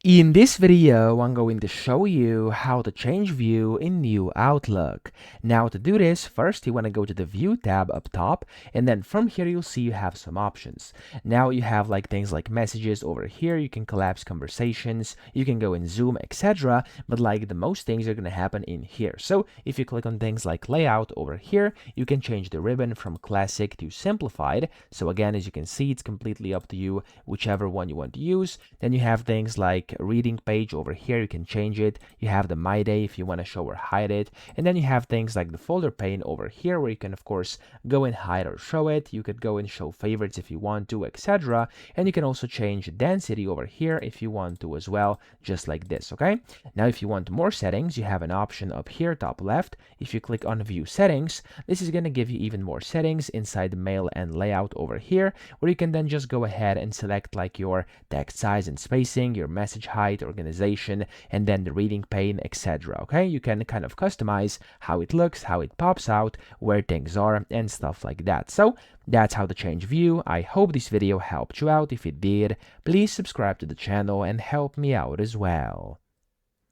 In this video, I'm going to show you how to change view in New Outlook. Now to do this, first you want to go to the View tab up top, and then from here you'll see you have some options. Now you have like things like messages over here, you can collapse conversations, you can go in Zoom, etc. But like the most things are going to happen in here. So if you click on things like layout over here, you can change the ribbon from classic to simplified. So again, as you can see, it's completely up to you, whichever one you want to use. Then you have things like reading page over here, you can change it. You have the My Day if you want to show or hide it, and then you have things like the folder pane over here where you can of course go and hide or show it. You could go and show favorites if you want to, etc. And you can also change density over here if you want to as well, just like this. Okay, now if you want more settings, you have an option up here top left. If you click on view settings, this is going to give you even more settings inside the mail and layout over here, where you can then just go ahead and select like your text size and spacing, your message height, organization, and then the reading pane, etc. Okay, you can kind of customize how it looks, how it pops out, where things are, and stuff like that. So that's how to change view. I hope this video helped you out. If it did, please subscribe to the channel and help me out as well.